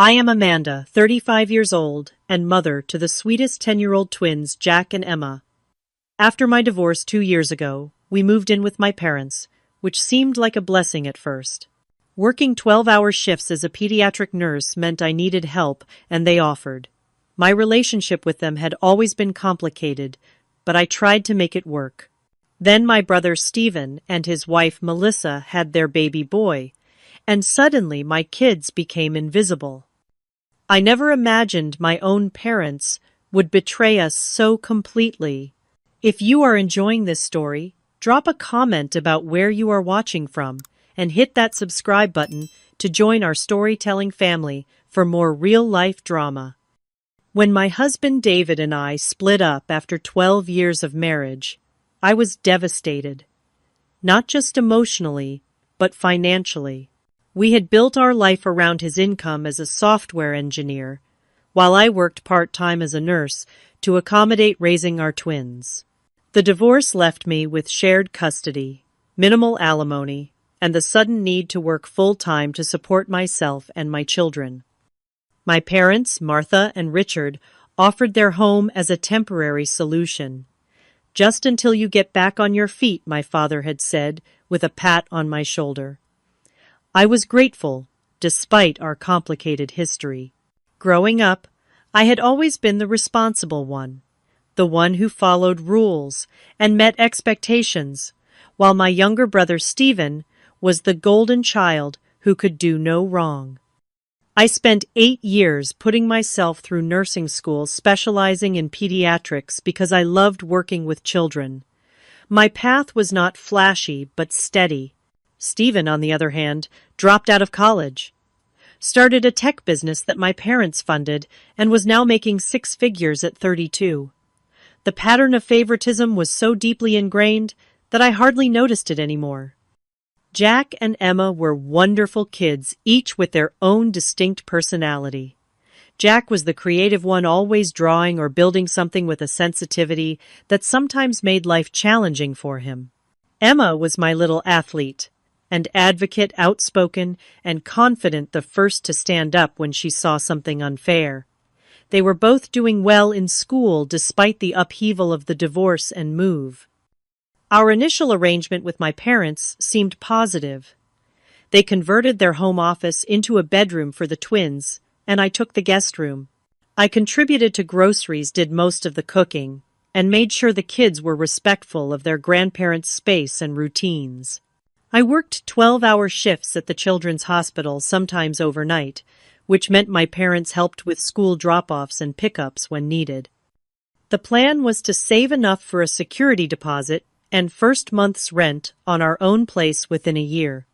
I am Amanda, 35 years old, and mother to the sweetest 10-year-old twins, Jack and Emma. After my divorce 2 years ago, we moved in with my parents, which seemed like a blessing at first. Working 12-hour shifts as a pediatric nurse meant I needed help, and they offered. My relationship with them had always been complicated, but I tried to make it work. Then my brother Stephen and his wife Melissa had their baby boy, and suddenly my kids became invisible. I never imagined my own parents would betray us so completely. If you are enjoying this story, drop a comment about where you are watching from, and hit that subscribe button to join our storytelling family for more real-life drama. When my husband David and I split up after 12 years of marriage, I was devastated. Not just emotionally, but financially. We had built our life around his income as a software engineer, while I worked part-time as a nurse to accommodate raising our twins. The divorce left me with shared custody, minimal alimony, and the sudden need to work full-time to support myself and my children. My parents, Martha and Richard, offered their home as a temporary solution. "Just until you get back on your feet," my father had said, with a pat on my shoulder. I was grateful, despite our complicated history. Growing up, I had always been the responsible one, the one who followed rules and met expectations, while my younger brother Stephen was the golden child who could do no wrong. I spent 8 years putting myself through nursing school specializing in pediatrics because I loved working with children. My path was not flashy but steady. Stephen, on the other hand, dropped out of college, started a tech business that my parents funded, and was now making 6 figures at 32. The pattern of favoritism was so deeply ingrained that I hardly noticed it anymore. Jack and Emma were wonderful kids, each with their own distinct personality. Jack was the creative one, always drawing or building something with a sensitivity that sometimes made life challenging for him. Emma was my little athlete, an advocate, outspoken and confident, the first to stand up when she saw something unfair. They were both doing well in school despite the upheaval of the divorce and move. Our initial arrangement with my parents seemed positive. They converted their home office into a bedroom for the twins, and I took the guest room. I contributed to groceries, did most of the cooking, and made sure the kids were respectful of their grandparents' space and routines. I worked 12-hour shifts at the children's hospital, sometimes overnight, which meant my parents helped with school drop-offs and pickups when needed. The plan was to save enough for a security deposit and first month's rent on our own place within a year.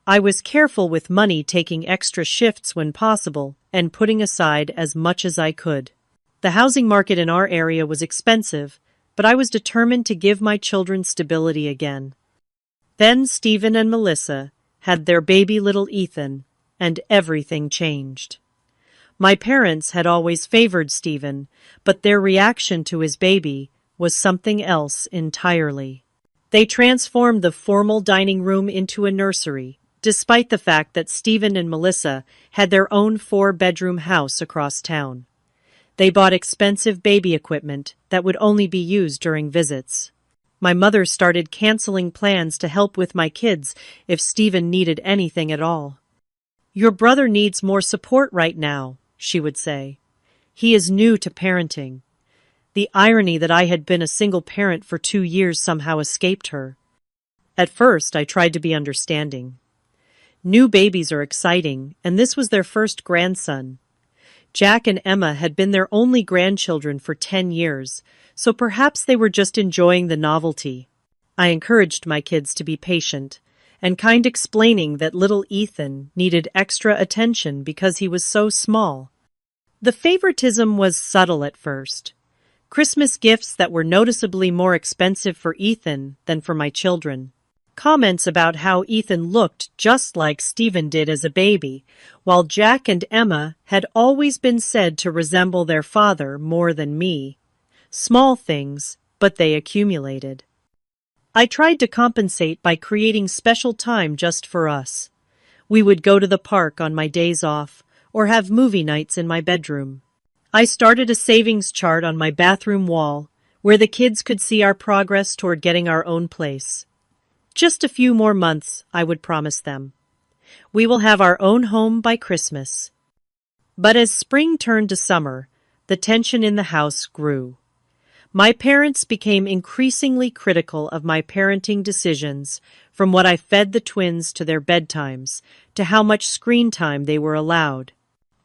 I was careful with money, taking extra shifts when possible and putting aside as much as I could. The housing market in our area was expensive, but I was determined to give my children stability again. Then Stephen and Melissa had their baby little Ethan, and everything changed. My parents had always favored Stephen, but their reaction to his baby was something else entirely. They transformed the formal dining room into a nursery, despite the fact that Stephen and Melissa had their own 4-bedroom house across town. They bought expensive baby equipment that would only be used during visits. My mother started canceling plans to help with my kids if Stephen needed anything at all. "Your brother needs more support right now," she would say. "He is new to parenting." The irony that I had been a single parent for 2 years somehow escaped her. At first, I tried to be understanding. New babies are exciting, and this was their first grandson. Jack and Emma had been their only grandchildren for 10 years, so perhaps they were just enjoying the novelty. I encouraged my kids to be patient and kind, explaining that little Ethan needed extra attention because he was so small. The favoritism was subtle at first. Christmas gifts that were noticeably more expensive for Ethan than for my children. Comments about how Ethan looked just like Stephen did as a baby, while Jack and Emma had always been said to resemble their father more than me. Small things, but they accumulated. I tried to compensate by creating special time just for us. We would go to the park on my days off, or have movie nights in my bedroom. I started a savings chart on my bathroom wall where the kids could see our progress toward getting our own place. Just a few more months, I would promise them. We will have our own home by Christmas. But as spring turned to summer, the tension in the house grew. My parents became increasingly critical of my parenting decisions, from what I fed the twins to their bedtimes, to how much screen time they were allowed.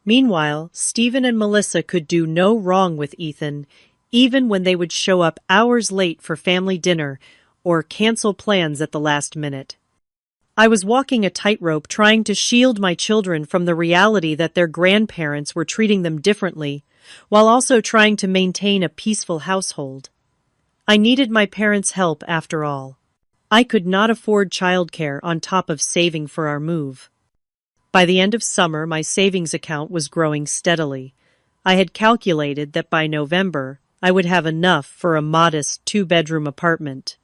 Meanwhile, Stephen and Melissa could do no wrong with Ethan, even when they would show up hours late for family dinner or cancel plans at the last minute. I was walking a tightrope trying to shield my children from the reality that their grandparents were treating them differently, while also trying to maintain a peaceful household. I needed my parents' help after all. I could not afford childcare on top of saving for our move. By the end of summer, my savings account was growing steadily. I had calculated that by November, I would have enough for a modest two-bedroom apartment.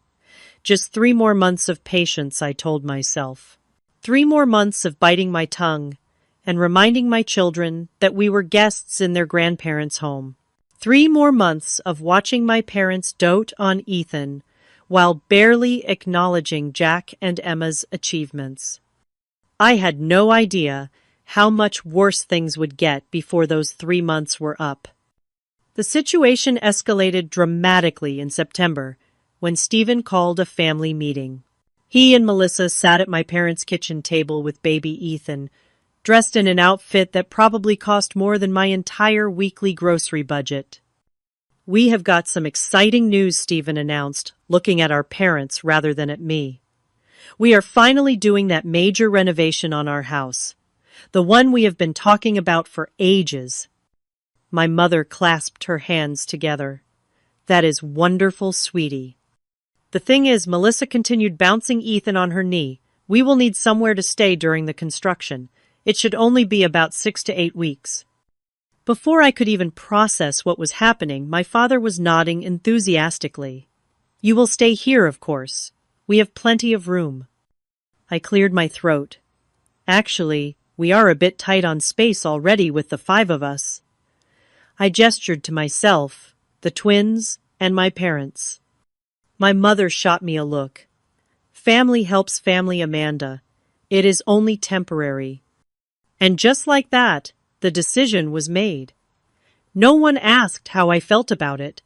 Just 3 more months of patience, I told myself. 3 more months of biting my tongue and reminding my children that we were guests in their grandparents' home. 3 more months of watching my parents dote on Ethan while barely acknowledging Jack and Emma's achievements. I had no idea how much worse things would get before those 3 months were up. The situation escalated dramatically in September when Stephen called a family meeting. He and Melissa sat at my parents' kitchen table with baby Ethan, dressed in an outfit that probably cost more than my entire weekly grocery budget. "We have got some exciting news," Stephen announced, looking at our parents rather than at me. "We are finally doing that major renovation on our house, the one we have been talking about for ages." My mother clasped her hands together. "That is wonderful, sweetie." "The thing is," Melissa continued, bouncing Ethan on her knee, "we will need somewhere to stay during the construction. It should only be about 6 to 8 weeks. Before I could even process what was happening, my father was nodding enthusiastically. "You will stay here, of course. We have plenty of room." I cleared my throat. "Actually, we are a bit tight on space already with the 5 of us." I gestured to myself, the twins, and my parents. My mother shot me a look. "Family helps family, Amanda. It is only temporary." And just like that, the decision was made. No one asked how I felt about it.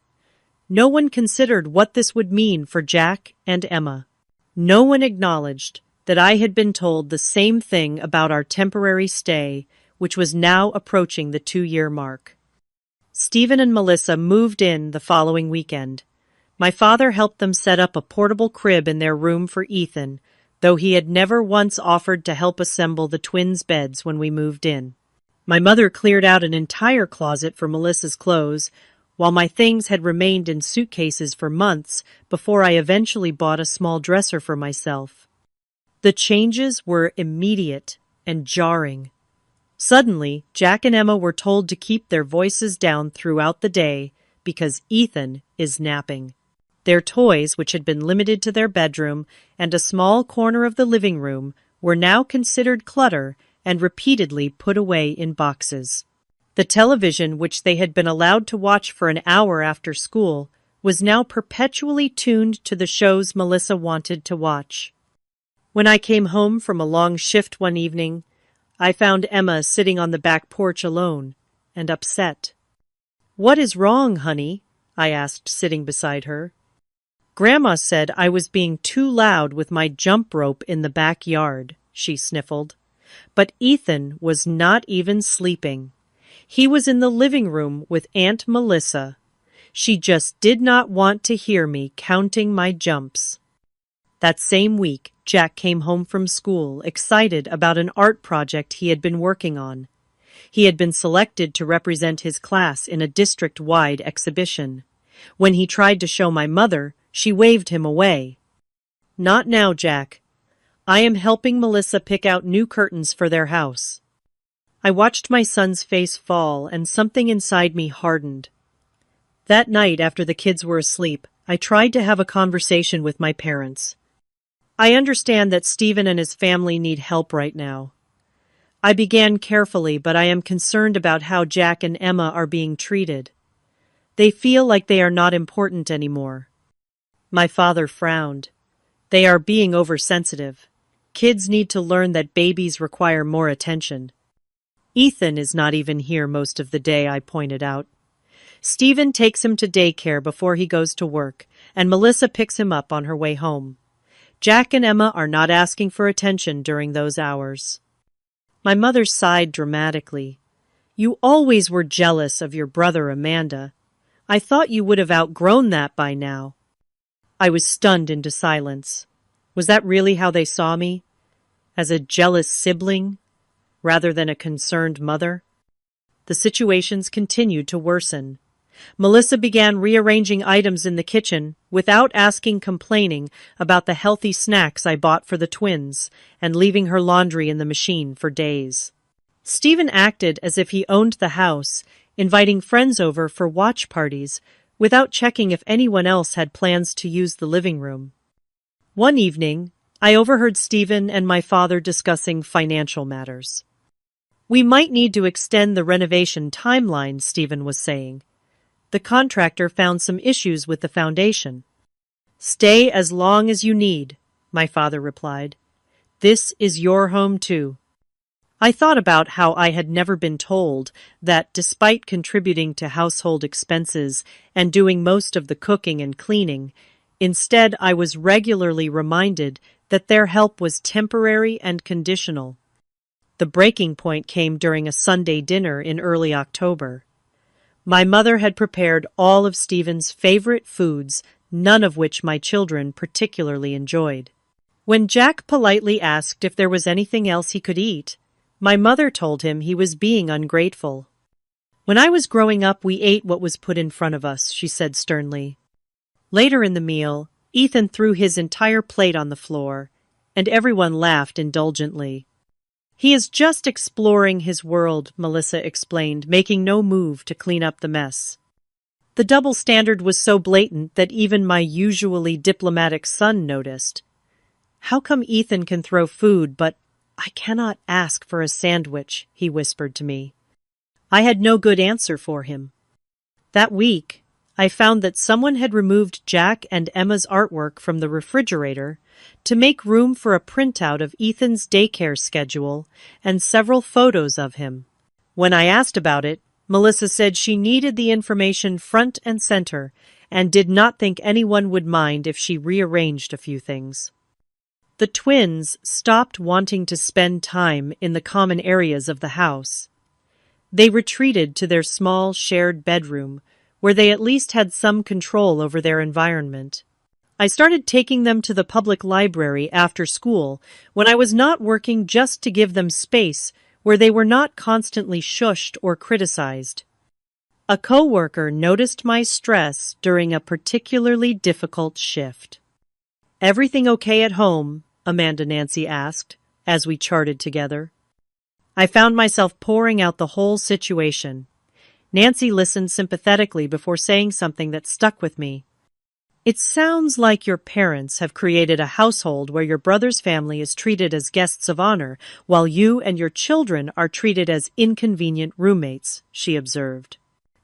No one considered what this would mean for Jack and Emma. No one acknowledged that I had been told the same thing about our temporary stay, which was now approaching the 2-year mark. Stephen and Melissa moved in the following weekend. My father helped them set up a portable crib in their room for Ethan, though he had never once offered to help assemble the twins' beds when we moved in. My mother cleared out an entire closet for Melissa's clothes, while my things had remained in suitcases for months before I eventually bought a small dresser for myself. The changes were immediate and jarring. Suddenly, Jack and Emma were told to keep their voices down throughout the day because Ethan is napping. Their toys, which had been limited to their bedroom and a small corner of the living room, were now considered clutter and repeatedly put away in boxes. The television, which they had been allowed to watch for an hour after school, was now perpetually tuned to the shows Melissa wanted to watch. When I came home from a long shift one evening, I found Emma sitting on the back porch alone and upset. "What is wrong, honey?" I asked, sitting beside her. "Grandma said I was being too loud with my jump rope in the backyard," she sniffled. But Ethan was not even sleeping. He was in the living room with Aunt Melissa. She just did not want to hear me counting my jumps. That same week, Jack came home from school, excited about an art project he had been working on. He had been selected to represent his class in a district-wide exhibition. When he tried to show my mother, she waved him away. "Not now, Jack. I am helping Melissa pick out new curtains for their house." I watched my son's face fall, and something inside me hardened. That night, after the kids were asleep, I tried to have a conversation with my parents. "I understand that Stephen and his family need help right now. I began carefully, but I am concerned about how Jack and Emma are being treated. They feel like they are not important anymore. My father frowned. They are being oversensitive. Kids need to learn that babies require more attention. Ethan is not even here most of the day, I pointed out. Stephen takes him to daycare before he goes to work, and Melissa picks him up on her way home. Jack and Emma are not asking for attention during those hours. My mother sighed dramatically. You always were jealous of your brother Amanda. I thought you would have outgrown that by now. I was stunned into silence. Was that really how they saw me? As a jealous sibling, rather than a concerned mother? The situations continued to worsen. Melissa began rearranging items in the kitchen without asking, complaining about the healthy snacks I bought for the twins, and leaving her laundry in the machine for days. Stephen acted as if he owned the house, inviting friends over for watch parties without checking if anyone else had plans to use the living room. One evening, I overheard Stephen and my father discussing financial matters. We might need to extend the renovation timeline, Stephen was saying. The contractor found some issues with the foundation. Stay as long as you need, my father replied. This is your home too. I thought about how I had never been told that despite contributing to household expenses and doing most of the cooking and cleaning, instead I was regularly reminded that their help was temporary and conditional. The breaking point came during a Sunday dinner in early October. My mother had prepared all of Stephen's favorite foods, none of which my children particularly enjoyed. When Jack politely asked if there was anything else he could eat, my mother told him he was being ungrateful. When I was growing up, we ate what was put in front of us, she said sternly. Later in the meal, Ethan threw his entire plate on the floor, and everyone laughed indulgently. He is just exploring his world, Melissa explained, making no move to clean up the mess. The double standard was so blatant that even my usually diplomatic son noticed. How come Ethan can throw food, but I cannot ask for a sandwich, he whispered to me. I had no good answer for him. That week, I found that someone had removed Jack and Emma's artwork from the refrigerator to make room for a printout of Ethan's daycare schedule and several photos of him. When I asked about it, Melissa said she needed the information front and center and did not think anyone would mind if she rearranged a few things. The twins stopped wanting to spend time in the common areas of the house. They retreated to their small shared bedroom, where they at least had some control over their environment. I started taking them to the public library after school when I was not working, just to give them space where they were not constantly shushed or criticized. A coworker noticed my stress during a particularly difficult shift. Everything okay at home? Amanda Nancy asked, as we charted together. I found myself pouring out the whole situation. Nancy listened sympathetically before saying something that stuck with me. It sounds like your parents have created a household where your brother's family is treated as guests of honor, while you and your children are treated as inconvenient roommates, she observed.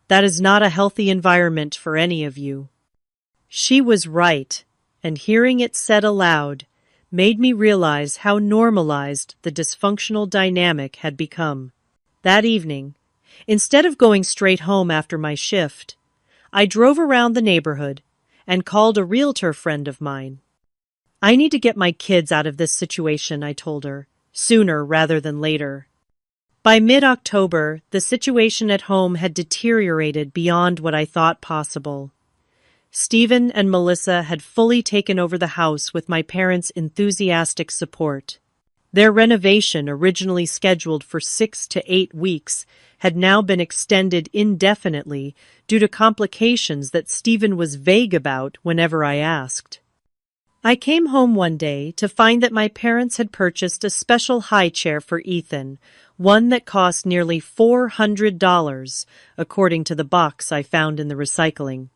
That is not a healthy environment for any of you. She was right, and hearing it said aloud made me realize how normalized the dysfunctional dynamic had become. That evening, instead of going straight home after my shift, I drove around the neighborhood and called a realtor friend of mine. I need to get my kids out of this situation, I told her, sooner rather than later. By mid-October, the situation at home had deteriorated beyond what I thought possible. Stephen and Melissa had fully taken over the house with my parents' enthusiastic support. Their renovation, originally scheduled for 6 to 8 weeks, had now been extended indefinitely due to complications that Stephen was vague about whenever I asked. I came home one day to find that my parents had purchased a special high chair for Ethan, one that cost nearly $400, according to the box I found in the recycling.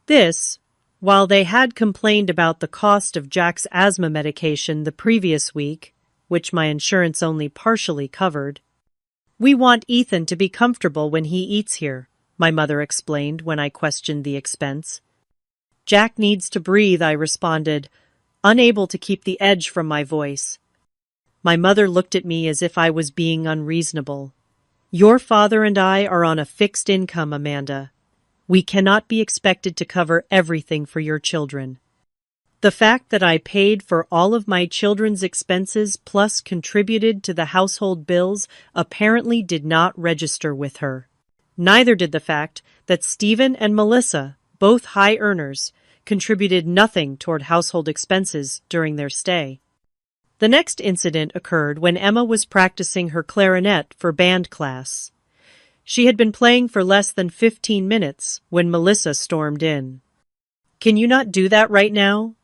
This, while they had complained about the cost of Jack's asthma medication the previous week, which my insurance only partially covered, We want Ethan to be comfortable when he eats here, my mother explained when I questioned the expense. Jack needs to breathe, I responded, unable to keep the edge from my voice. My mother looked at me as if I was being unreasonable. Your father and I are on a fixed income, Amanda. We cannot be expected to cover everything for your children. The fact that I paid for all of my children's expenses plus contributed to the household bills apparently did not register with her. Neither did the fact that Stephen and Melissa, both high earners, contributed nothing toward household expenses during their stay. The next incident occurred when Emma was practicing her clarinet for band class. She had been playing for less than 15 minutes when Melissa stormed in. "Can you not do that right now?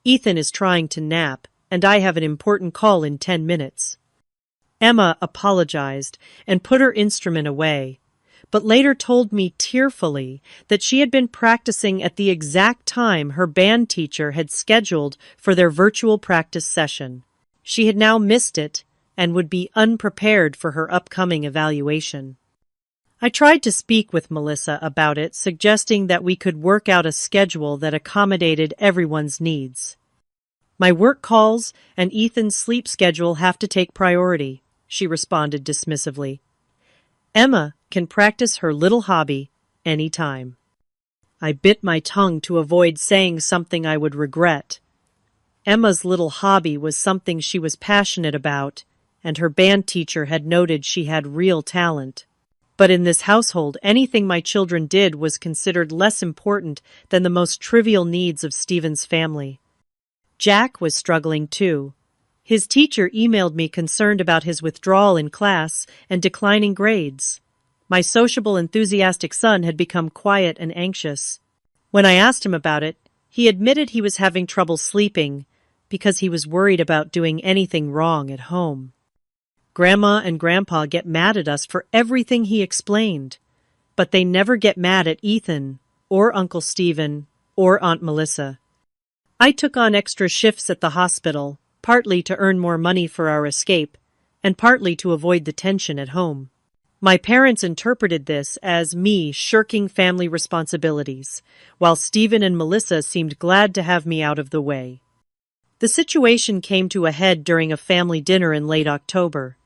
Ethan is trying to nap, and I have an important call in 10 minutes. Emma apologized and put her instrument away, but later told me tearfully that she had been practicing at the exact time her band teacher had scheduled for their virtual practice session. She had now missed it and would be unprepared for her upcoming evaluation. I tried to speak with Melissa about it, suggesting that we could work out a schedule that accommodated everyone's needs. "My work calls and Ethan's sleep schedule have to take priority," she responded dismissively. "Emma can practice her little hobby any time." I bit my tongue to avoid saying something I would regret. Emma's little hobby was something she was passionate about, and her band teacher had noted she had real talent. But in this household, anything my children did was considered less important than the most trivial needs of Stephen's family. Jack was struggling too. His teacher emailed me concerned about his withdrawal in class and declining grades. My sociable, enthusiastic son had become quiet and anxious. When I asked him about it, he admitted he was having trouble sleeping because he was worried about doing anything wrong at home. Grandma and Grandpa get mad at us for everything he explained, but they never get mad at Ethan, or Uncle Stephen, or Aunt Melissa. I took on extra shifts at the hospital, partly to earn more money for our escape, and partly to avoid the tension at home. My parents interpreted this as me shirking family responsibilities, while Stephen and Melissa seemed glad to have me out of the way. The situation came to a head during a family dinner in late October.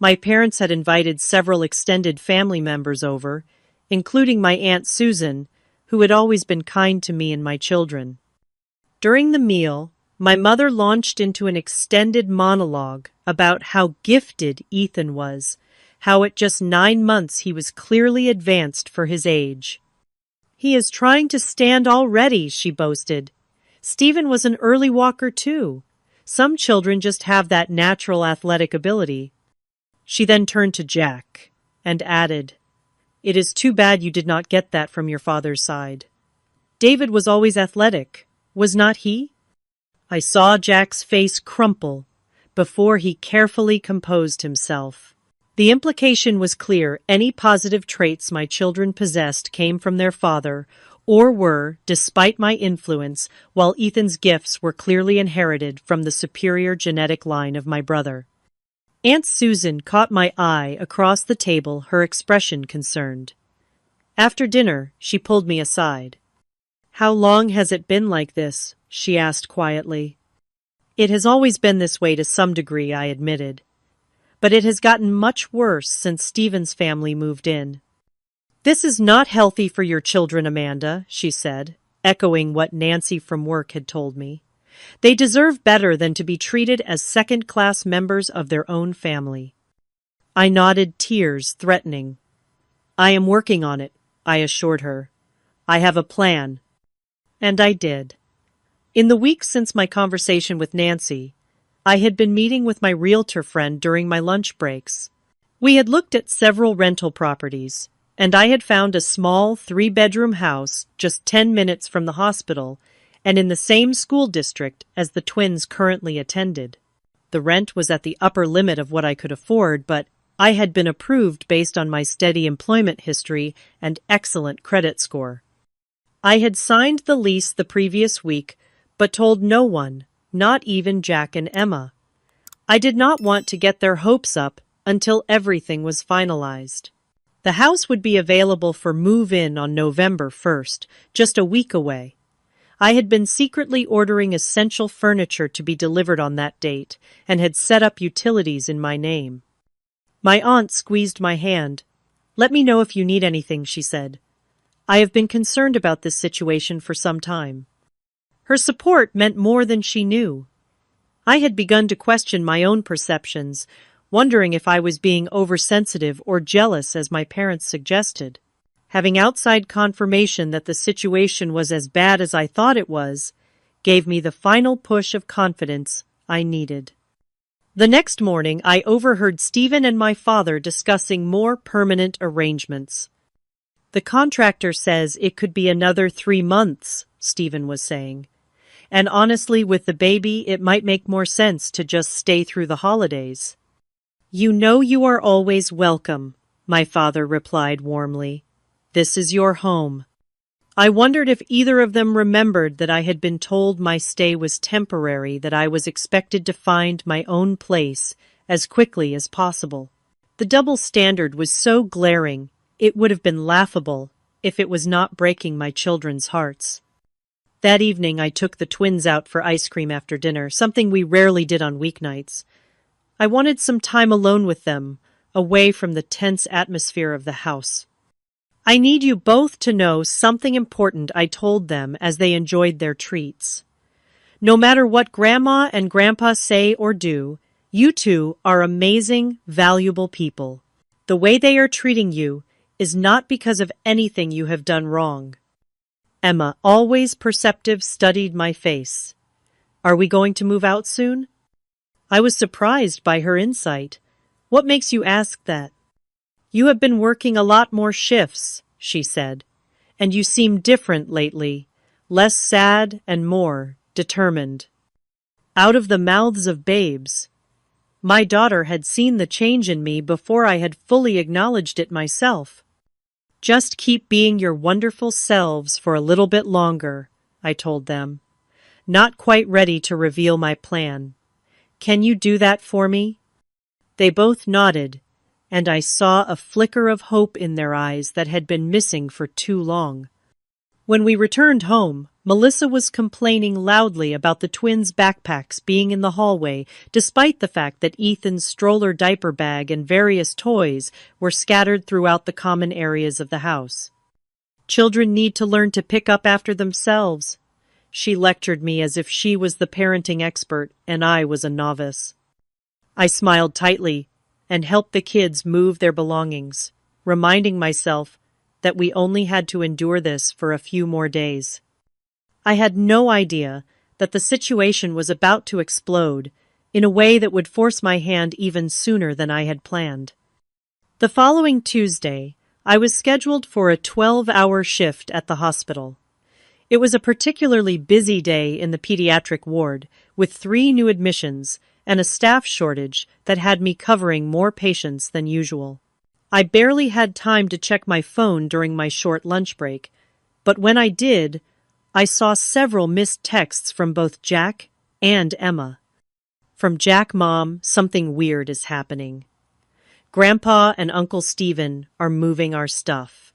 My parents had invited several extended family members over, including my Aunt Susan, who had always been kind to me and my children. During the meal, my mother launched into an extended monologue about how gifted Ethan was, how at just 9 months he was clearly advanced for his age. "He is trying to stand already," she boasted. "Stephen was an early walker too. Some children just have that natural athletic ability." She then turned to Jack and added, "It is too bad you did not get that from your father's side. David was always athletic, was not he?" I saw Jack's face crumple before he carefully composed himself. The implication was clear: any positive traits my children possessed came from their father, or were, despite my influence, while Ethan's gifts were clearly inherited from the superior genetic line of my brother. Aunt Susan caught my eye across the table, her expression concerned. After dinner, she pulled me aside. "How long has it been like this?" she asked quietly. "It has always been this way to some degree," I admitted. "But it has gotten much worse since Stephen's family moved in." "This is not healthy for your children, Amanda," she said, echoing what Nancy from work had told me. "They deserve better than to be treated as second-class members of their own family." I nodded, tears threatening. "I am working on it," I assured her. "I have a plan." And I did. In the weeks since my conversation with Nancy, I had been meeting with my realtor friend during my lunch breaks. We had looked at several rental properties, and I had found a small 3-bedroom house just 10 minutes from the hospital and in the same school district as the twins currently attended. The rent was at the upper limit of what I could afford, but I had been approved based on my steady employment history and excellent credit score. I had signed the lease the previous week, but told no one, not even Jack and Emma. I did not want to get their hopes up until everything was finalized. The house would be available for move-in on November 1st, just a week away. I had been secretly ordering essential furniture to be delivered on that date and had set up utilities in my name. My aunt squeezed my hand. "Let me know if you need anything," she said. "I have been concerned about this situation for some time." Her support meant more than she knew. I had begun to question my own perceptions, wondering if I was being oversensitive or jealous as my parents suggested. Having outside confirmation that the situation was as bad as I thought it was, gave me the final push of confidence I needed. The next morning, I overheard Stephen and my father discussing more permanent arrangements. "The contractor says it could be another 3 months," Stephen was saying. "And honestly, with the baby, it might make more sense to just stay through the holidays." "You know you are always welcome," my father replied warmly. "This is your home." I wondered if either of them remembered that I had been told my stay was temporary, that I was expected to find my own place as quickly as possible. The double standard was so glaring, it would have been laughable if it was not breaking my children's hearts. That evening I took the twins out for ice cream after dinner, something we rarely did on weeknights. I wanted some time alone with them, away from the tense atmosphere of the house. "I need you both to know something important," I told them as they enjoyed their treats. "No matter what Grandma and Grandpa say or do, you two are amazing, valuable people. The way they are treating you is not because of anything you have done wrong." Emma, always perceptive, studied my face. "Are we going to move out soon?" I was surprised by her insight. "What makes you ask that?" "You have been working a lot more shifts," she said, "and you seem different lately, less sad and more determined." Out of the mouths of babes. My daughter had seen the change in me before I had fully acknowledged it myself. "Just keep being your wonderful selves for a little bit longer," I told them, not quite ready to reveal my plan. "Can you do that for me?" They both nodded, and I saw a flicker of hope in their eyes that had been missing for too long. When we returned home, Melissa was complaining loudly about the twins' backpacks being in the hallway, despite the fact that Ethan's stroller diaper bag and various toys were scattered throughout the common areas of the house. "Children need to learn to pick up after themselves," she lectured me as if she was the parenting expert and I was a novice. I smiled tightly and helped the kids move their belongings, reminding myself that we only had to endure this for a few more days. I had no idea that the situation was about to explode in a way that would force my hand even sooner than I had planned. The following Tuesday, I was scheduled for a 12-hour shift at the hospital. It was a particularly busy day in the pediatric ward, with 3 new admissions and a staff shortage that had me covering more patients than usual. I barely had time to check my phone during my short lunch break, but when I did, I saw several missed texts from both Jack and Emma. From Jack, "Mom, something weird is happening. Grandpa and Uncle Stephen are moving our stuff."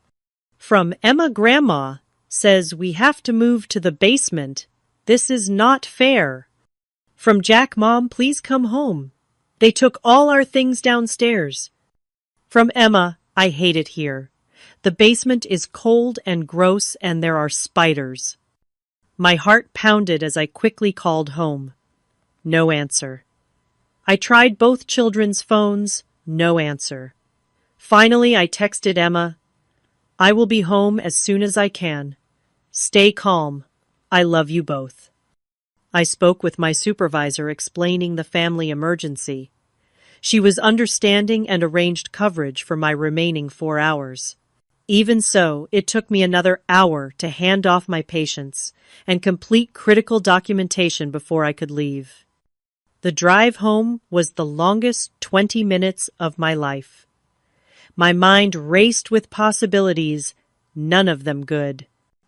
From Emma, "Grandma says we have to move to the basement. This is not fair." From Jack, "Mom, please come home. They took all our things downstairs." From Emma, "I hate it here. The basement is cold and gross and there are spiders." My heart pounded as I quickly called home. No answer. I tried both children's phones. No answer. Finally, I texted Emma, "I will be home as soon as I can. Stay calm. I love you both." I spoke with my supervisor explaining the family emergency. She was understanding and arranged coverage for my remaining 4 hours. Even so, it took me another hour to hand off my patients and complete critical documentation before I could leave. The drive home was the longest 20 minutes of my life. My mind raced with possibilities, none of them good.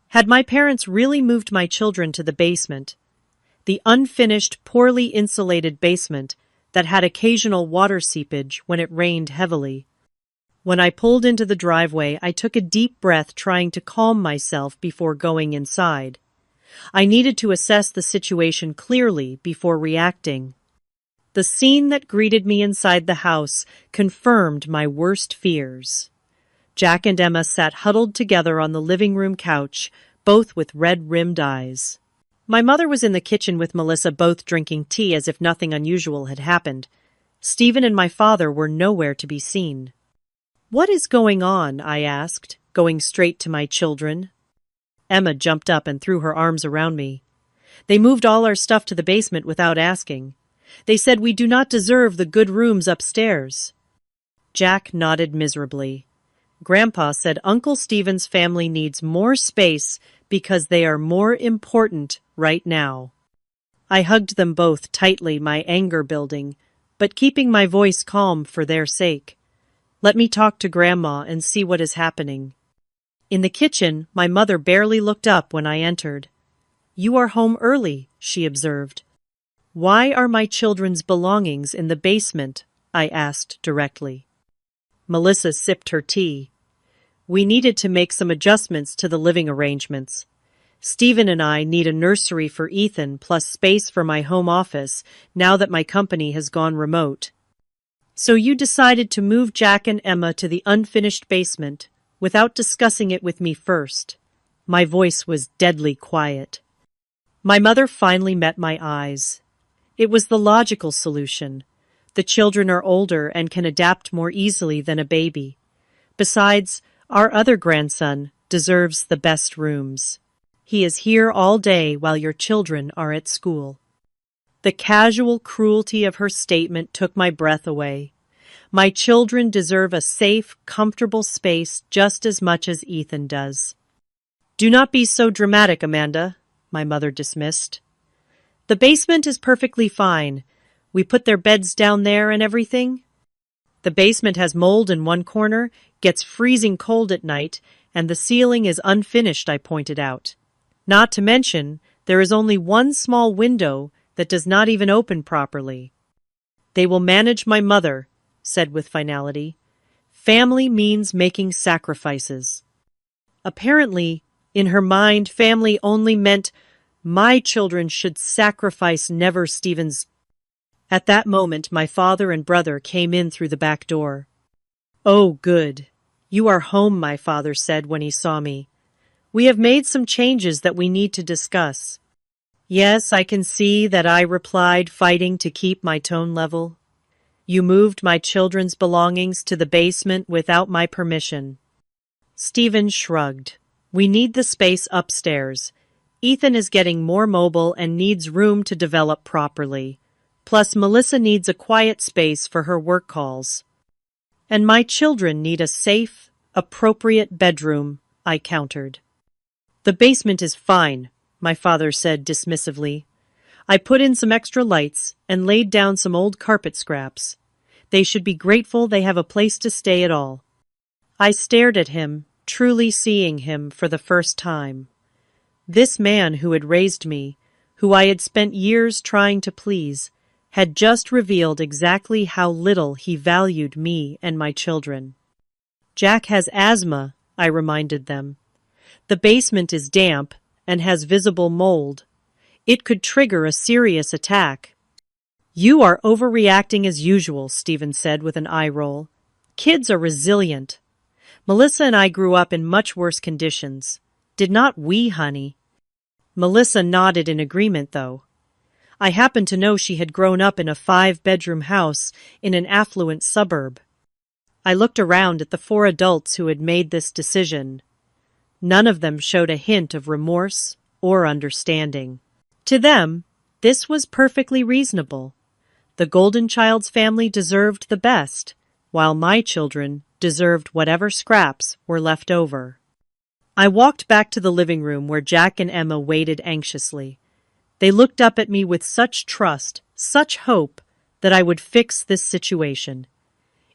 Had my parents really moved my children to the basement? The unfinished, poorly insulated basement that had occasional water seepage when it rained heavily. When I pulled into the driveway, I took a deep breath, trying to calm myself before going inside. I needed to assess the situation clearly before reacting. The scene that greeted me inside the house confirmed my worst fears. Jack and Emma sat huddled together on the living room couch, both with red-rimmed eyes. My mother was in the kitchen with Melissa, both drinking tea as if nothing unusual had happened. Stephen and my father were nowhere to be seen. "What is going on?" I asked, going straight to my children. Emma jumped up and threw her arms around me. "They moved all our stuff to the basement without asking. They said we do not deserve the good rooms upstairs." Jack nodded miserably. "Grandpa said Uncle Stephen's family needs more space because they are more important right now." I hugged them both tightly, my anger building, but keeping my voice calm for their sake. "Let me talk to Grandma and see what is happening." In the kitchen, my mother barely looked up when I entered. "You are home early," she observed. "Why are my children's belongings in the basement?" I asked directly. Melissa sipped her tea. "We needed to make some adjustments to the living arrangements. Stephen and I need a nursery for Ethan plus space for my home office now that my company has gone remote." "So you decided to move Jack and Emma to the unfinished basement without discussing it with me first." My voice was deadly quiet. My mother finally met my eyes. It was the logical solution. The children are older and can adapt more easily than a baby. Besides, our other grandson deserves the best rooms. He is here all day while your children are at school. The casual cruelty of her statement took my breath away. My children deserve a safe, comfortable space just as much as Ethan does. "Do not be so dramatic, Amanda," my mother dismissed. "The basement is perfectly fine. We put their beds down there and everything." "The basement has mold in one corner, gets freezing cold at night, and the ceiling is unfinished," I pointed out. "Not to mention, there is only one small window that does not even open properly." "They will manage," my mother said with finality. "Family means making sacrifices." Apparently, in her mind, family only meant my children should sacrifice never Stephen's. At that moment, my father and brother came in through the back door. "Oh, good. You are home," my father said when he saw me. "We have made some changes that we need to discuss." "Yes, I can see that," I replied, fighting to keep my tone level. "You moved my children's belongings to the basement without my permission." Stephen shrugged. "We need the space upstairs. Ethan is getting more mobile and needs room to develop properly. Plus, Melissa needs a quiet space for her work calls. And my children need a safe, appropriate bedroom," I countered. "The basement is fine," my father said dismissively. "I put in some extra lights and laid down some old carpet scraps. They should be grateful they have a place to stay at all." I stared at him, truly seeing him for the first time. This man who had raised me, who I had spent years trying to please, had just revealed exactly how little he valued me and my children. "Jack has asthma," I reminded them. "The basement is damp and has visible mold. It could trigger a serious attack." "You are overreacting as usual," Stephen said with an eye roll. "Kids are resilient. Melissa and I grew up in much worse conditions. Did not we, honey?" Melissa nodded in agreement, though. I happened to know she had grown up in a 5-bedroom house in an affluent suburb. I looked around at the 4 adults who had made this decision. None of them showed a hint of remorse or understanding. To them, this was perfectly reasonable. The Golden Child's family deserved the best, while my children deserved whatever scraps were left over. I walked back to the living room where Jack and Emma waited anxiously. They looked up at me with such trust, such hope, that I would fix this situation.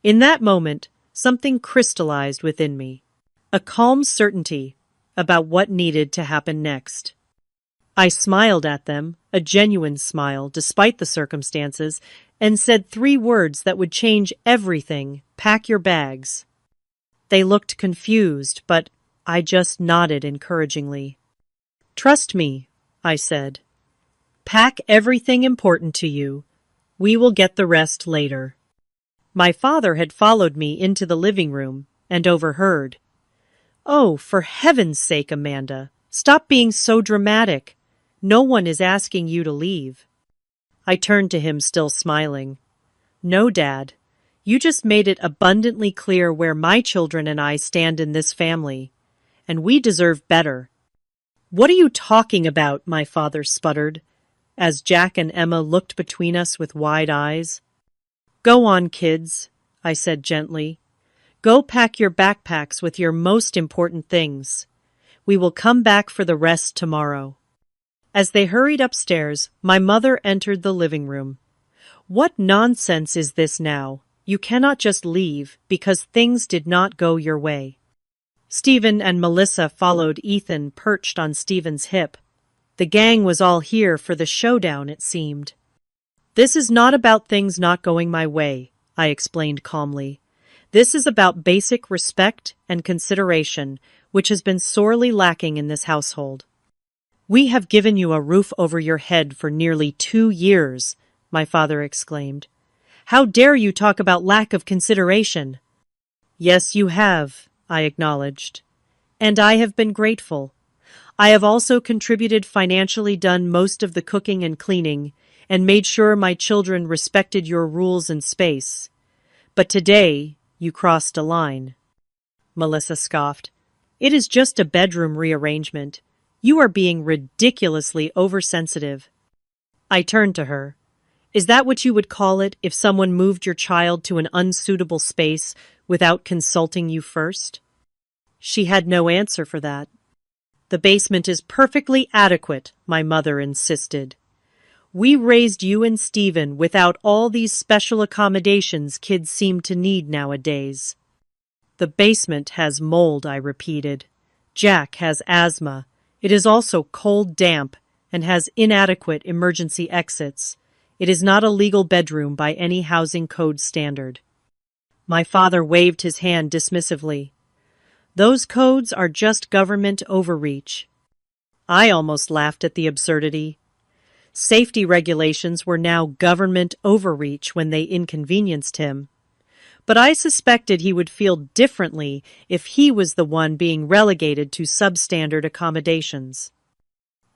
In that moment, something crystallized within me, a calm certainty about what needed to happen next. I smiled at them, a genuine smile despite the circumstances, and said 3 words that would change everything: pack your bags. They looked confused, but I just nodded encouragingly. Trust me, I said. Pack everything important to you. We will get the rest later. My father had followed me into the living room and overheard. Oh, for heaven's sake, Amanda, stop being so dramatic. No one is asking you to leave. I turned to him, still smiling. No, Dad. You just made it abundantly clear where my children and I stand in this family, and we deserve better. What are you talking about? My father sputtered, as Jack and Emma looked between us with wide eyes. Go on, kids, I said gently. Go pack your backpacks with your most important things. We will come back for the rest tomorrow. As they hurried upstairs, my mother entered the living room. What nonsense is this now? You cannot just leave because things did not go your way. Stephen and Melissa followed Ethan, perched on Stephen's hip. The gang was all here for the showdown, it seemed. This is not about things not going my way, I explained calmly. This is about basic respect and consideration, which has been sorely lacking in this household. We have given you a roof over your head for nearly 2 years, my father exclaimed. How dare you talk about lack of consideration? Yes, you have, I acknowledged. And I have been grateful. I have also contributed financially, done most of the cooking and cleaning, and made sure my children respected your rules and space. But today, you crossed a line. Melissa scoffed. It is just a bedroom rearrangement. You are being ridiculously oversensitive. I turned to her. Is that what you would call it if someone moved your child to an unsuitable space without consulting you first? She had no answer for that. The basement is perfectly adequate, my mother insisted. We raised you and Stephen without all these special accommodations kids seem to need nowadays. The basement has mold, I repeated. Jack has asthma. It is also cold, damp, and has inadequate emergency exits. It is not a legal bedroom by any housing code standard. My father waved his hand dismissively. Those codes are just government overreach. I almost laughed at the absurdity. Safety regulations were now government overreach when they inconvenienced him. But I suspected he would feel differently if he was the one being relegated to substandard accommodations.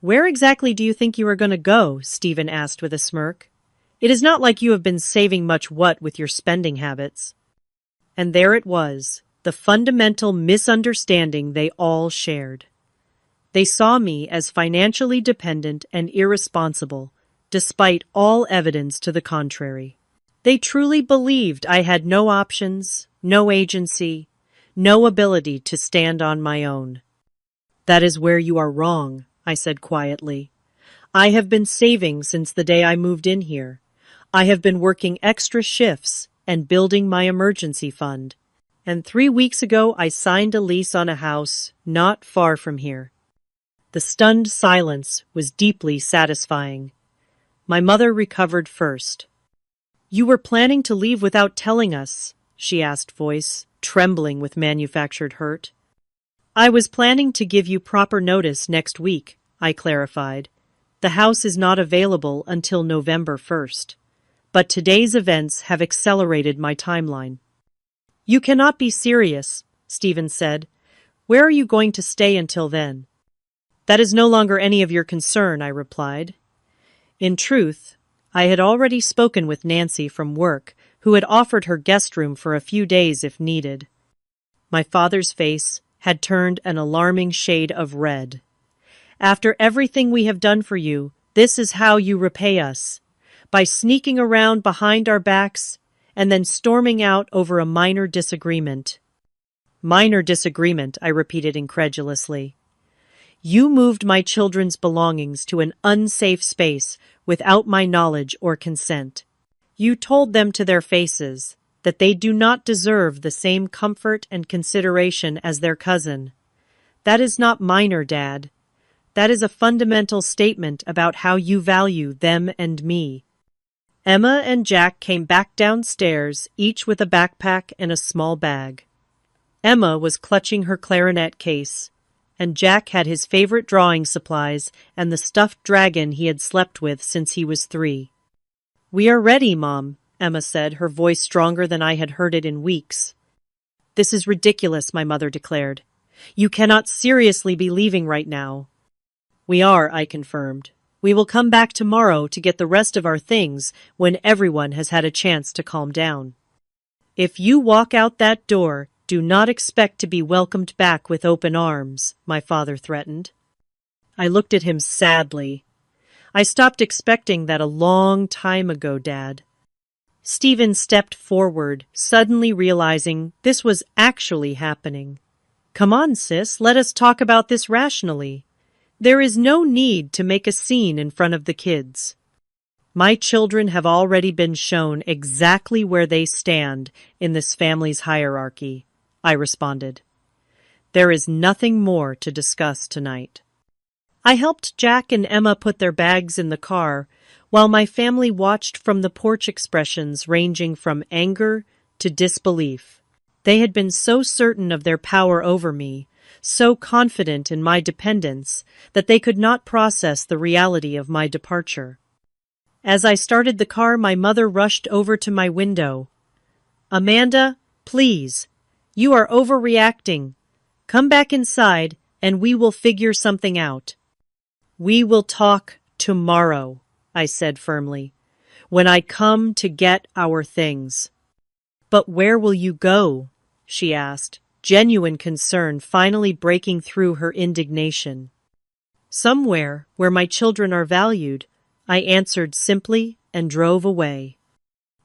Where exactly do you think you are going to go? Stephen asked with a smirk. It is not like you have been saving much with your spending habits. And there it was, the fundamental misunderstanding they all shared. They saw me as financially dependent and irresponsible, despite all evidence to the contrary. They truly believed I had no options, no agency, no ability to stand on my own. That is where you are wrong, I said quietly. I have been saving since the day I moved in here. I have been working extra shifts and building my emergency fund. And 3 weeks ago I signed a lease on a house not far from here. The stunned silence was deeply satisfying. My mother recovered first. You were planning to leave without telling us, she asked, voice trembling with manufactured hurt. I was planning to give you proper notice next week, I clarified. The house is not available until November 1st. But today's events have accelerated my timeline. You cannot be serious, Stephen said. Where are you going to stay until then? That is no longer any of your concern, I replied. In truth, I had already spoken with Nancy from work, who had offered her guest room for a few days if needed. My father's face had turned an alarming shade of red. After everything we have done for you, this is how you repay us. By sneaking around behind our backs and then storming out over a minor disagreement. Minor disagreement, I repeated incredulously. You moved my children's belongings to an unsafe space without my knowledge or consent. You told them to their faces that they do not deserve the same comfort and consideration as their cousin. That is not minor, Dad. That is a fundamental statement about how you value them and me. Emma and Jack came back downstairs, each with a backpack and a small bag. Emma was clutching her clarinet case, and Jack had his favorite drawing supplies and the stuffed dragon he had slept with since he was 3. "We are ready, Mom," Emma said, her voice stronger than I had heard it in weeks. "This is ridiculous," my mother declared. "You cannot seriously be leaving right now." "We are," I confirmed. "We will come back tomorrow to get the rest of our things when everyone has had a chance to calm down." "If you walk out that door, do not expect to be welcomed back with open arms," my father threatened. I looked at him sadly. "I stopped expecting that a long time ago, Dad." Stephen stepped forward, suddenly realizing this was actually happening. "Come on, sis, let us talk about this rationally. There is no need to make a scene in front of the kids. My children have already been shown exactly where they stand in this family's hierarchy," I responded. "There is nothing more to discuss tonight." I helped Jack and Emma put their bags in the car, while my family watched from the porch, expressions ranging from anger to disbelief. They had been so certain of their power over me, so confident in my dependence, that they could not process the reality of my departure. As I started the car, my mother rushed over to my window. "Amanda, please. You are overreacting. Come back inside, and we will figure something out." "We will talk tomorrow," I said firmly, "when I come to get our things." "But where will you go?" she asked, genuine concern finally breaking through her indignation. "Somewhere where my children are valued," I answered simply and drove away.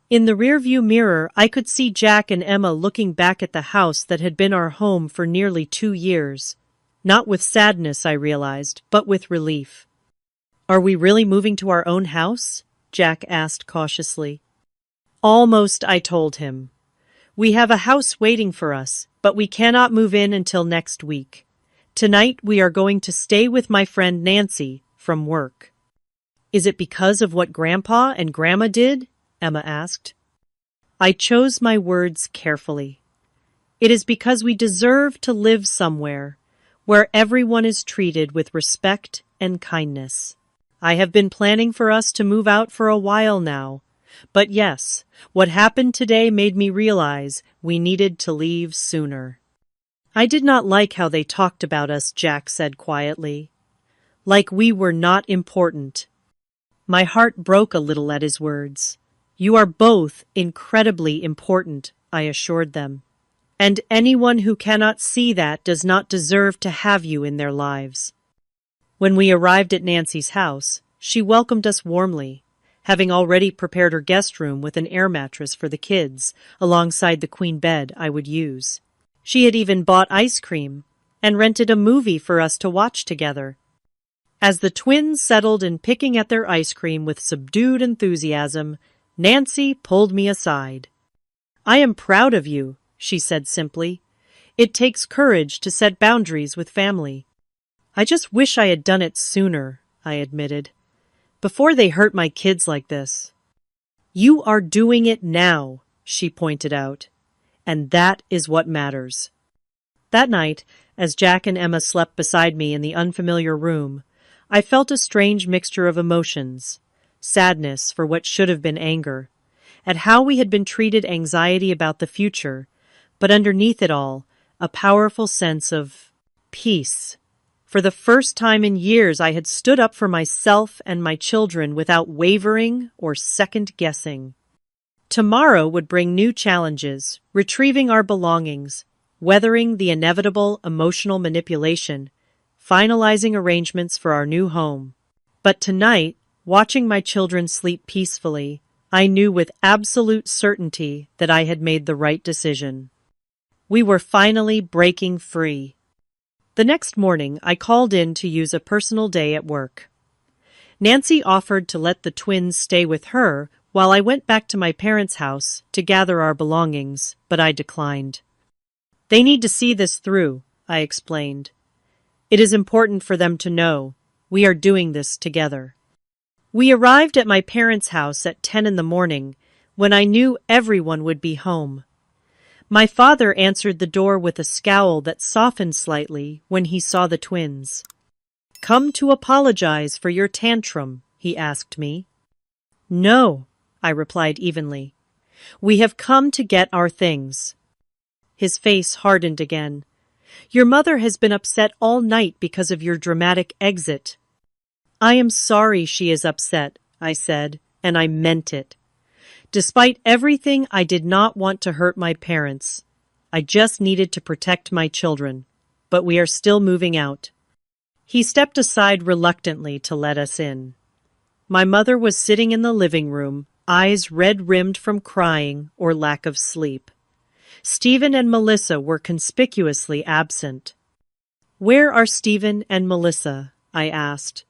In the rearview mirror, I could see Jack and Emma looking back at the house that had been our home for nearly 2 years. Not with sadness, I realized, but with relief. "Are we really moving to our own house?" Jack asked cautiously. "Almost," I told him. "We have a house waiting for us, but we cannot move in until next week. Tonight we are going to stay with my friend Nancy from work." "Is it because of what Grandpa and Grandma did?" Emma asked. I chose my words carefully. "It is because we deserve to live somewhere where everyone is treated with respect and kindness. I have been planning for us to move out for a while now, but yes, what happened today made me realize we needed to leave sooner." "I did not like how they talked about us," Jack said quietly. "Like we were not important." My heart broke a little at his words. "You are both incredibly important," I assured them. "And anyone who cannot see that does not deserve to have you in their lives." When we arrived at Nancy's house, she welcomed us warmly, having already prepared her guest room with an air mattress for the kids, alongside the queen bed I would use. She had even bought ice cream and rented a movie for us to watch together. As the twins settled in picking at their ice cream with subdued enthusiasm, Nancy pulled me aside. "I am proud of you," she said simply. "It takes courage to set boundaries with family." "I just wish I had done it sooner," I admitted, "before they hurt my kids like this." "You are doing it now," she pointed out, "and that is what matters." That night, as Jack and Emma slept beside me in the unfamiliar room, I felt a strange mixture of emotions: sadness for what should have been anger, at how we had been treated, anxiety about the future, but underneath it all, a powerful sense of peace. For the first time in years, I had stood up for myself and my children without wavering or second-guessing. Tomorrow would bring new challenges: retrieving our belongings, weathering the inevitable emotional manipulation, finalizing arrangements for our new home. But tonight, watching my children sleep peacefully, I knew with absolute certainty that I had made the right decision. We were finally breaking free. The next morning, I called in to use a personal day at work. Nancy offered to let the twins stay with her while I went back to my parents' house to gather our belongings, but I declined. "They need to see this through," I explained. "It is important for them to know we are doing this together." We arrived at my parents' house at 10 in the morning, when I knew everyone would be home. My father answered the door with a scowl that softened slightly when he saw the twins. "Come to apologize for your tantrum?" he asked me. "No," I replied evenly. "We have come to get our things." His face hardened again. "Your mother has been upset all night because of your dramatic exit." "I am sorry she is upset," I said, and I meant it. Despite everything, I did not want to hurt my parents. I just needed to protect my children. But we are still moving out. He stepped aside reluctantly to let us in. My mother was sitting in the living room, eyes red-rimmed from crying or lack of sleep. Stephen and Melissa were conspicuously absent. "Where are Stephen and Melissa?" I asked.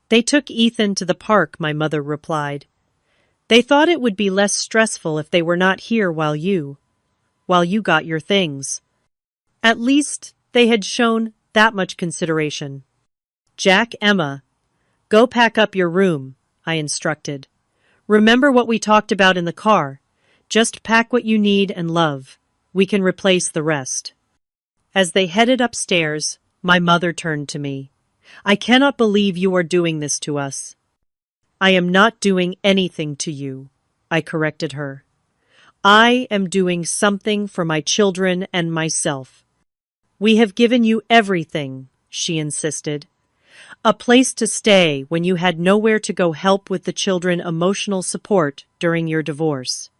"They took Ethan to the park," my mother replied. "They thought it would be less stressful if they were not here while you got your things." At least they had shown that much consideration. "Jack, Emma, go pack up your room," I instructed. "Remember what we talked about in the car. Just pack what you need and love. We can replace the rest." As they headed upstairs, my mother turned to me. "I cannot believe you are doing this to us." "I am not doing anything to you," I corrected her. "I am doing something for my children and myself." "We have given you everything," she insisted. "A place to stay when you had nowhere to go, help with the children, emotional support during your divorce."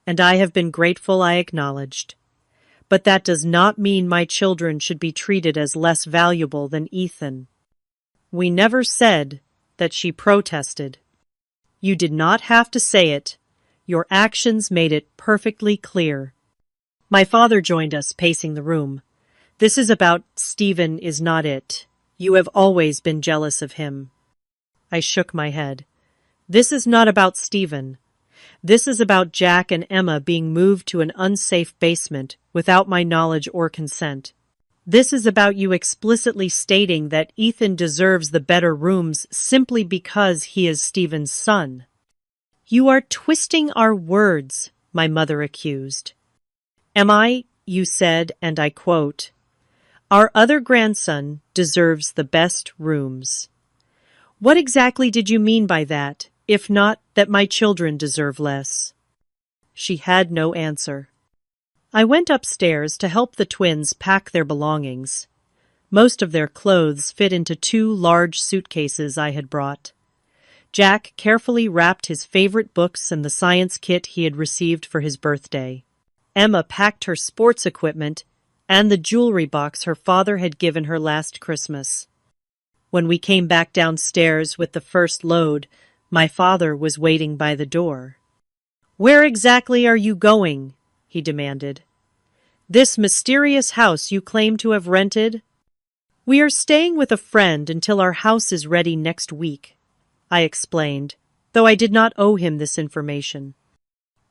"And I have been grateful," I acknowledged. "But that does not mean my children should be treated as less valuable than Ethan." "We never said that," she protested. "You did not have to say it. Your actions made it perfectly clear." My father joined us, pacing the room. "This is about Stephen, is not it? You have always been jealous of him." I shook my head. "This is not about Stephen. This is about Jack and Emma being moved to an unsafe basement without my knowledge or consent. This is about you explicitly stating that Ethan deserves the better rooms simply because he is Stephen's son." "You are twisting our words," my mother accused. "Am I?" You said, and I quote, "Our other grandson deserves the best rooms." What exactly did you mean by that, if not that my children deserve less? She had no answer. I went upstairs to help the twins pack their belongings. Most of their clothes fit into 2 large suitcases I had brought. Jack carefully wrapped his favorite books and the science kit he had received for his birthday. Emma packed her sports equipment and the jewelry box her father had given her last Christmas. When we came back downstairs with the first load, my father was waiting by the door. "Where exactly are you going?" he demanded. "This mysterious house you claim to have rented?" "We are staying with a friend until our house is ready next week," I explained, though I did not owe him this information.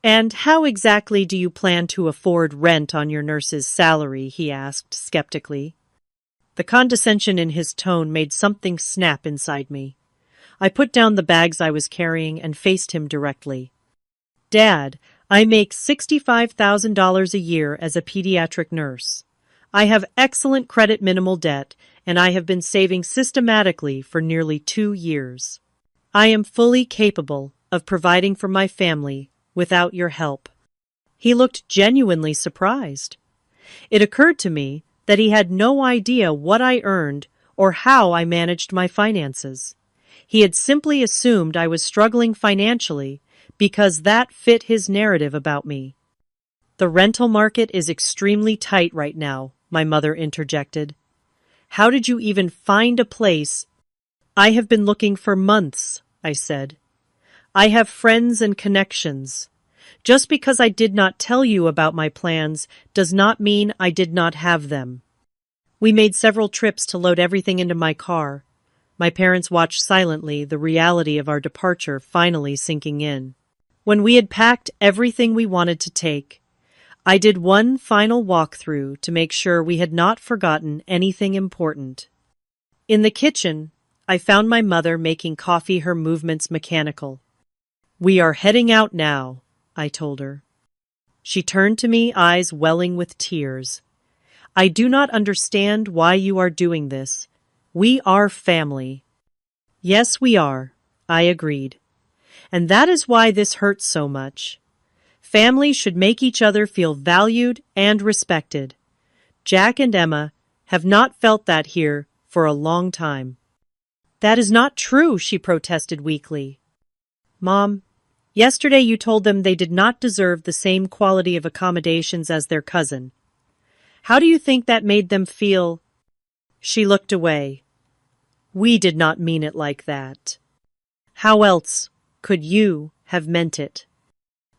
"And how exactly do you plan to afford rent on your nurse's salary?" he asked skeptically. The condescension in his tone made something snap inside me. I put down the bags I was carrying and faced him directly. "Dad, I make $65,000 a year as a pediatric nurse. I have excellent credit, minimal debt, and I have been saving systematically for nearly 2 years. I am fully capable of providing for my family without your help." He looked genuinely surprised. It occurred to me that he had no idea what I earned or how I managed my finances. He had simply assumed I was struggling financially because that fit his narrative about me. "The rental market is extremely tight right now," my mother interjected. "How did you even find a place?" "I have been looking for months," I said. "I have friends and connections. Just because I did not tell you about my plans does not mean I did not have them." We made several trips to load everything into my car. My parents watched silently, the reality of our departure finally sinking in. When we had packed everything we wanted to take, I did one final walkthrough to make sure we had not forgotten anything important. In the kitchen, I found my mother making coffee, her movements mechanical. "We are heading out now," I told her. She turned to me, eyes welling with tears. "I do not understand why you are doing this. We are family." "Yes, we are," I agreed. "And that is why this hurts so much. Families should make each other feel valued and respected. Jack and Emma have not felt that here for a long time." "That is not true," she protested weakly. "Mom, yesterday you told them they did not deserve the same quality of accommodations as their cousin. How do you think that made them feel?" She looked away. "We did not mean it like that." "How else could you have meant it?"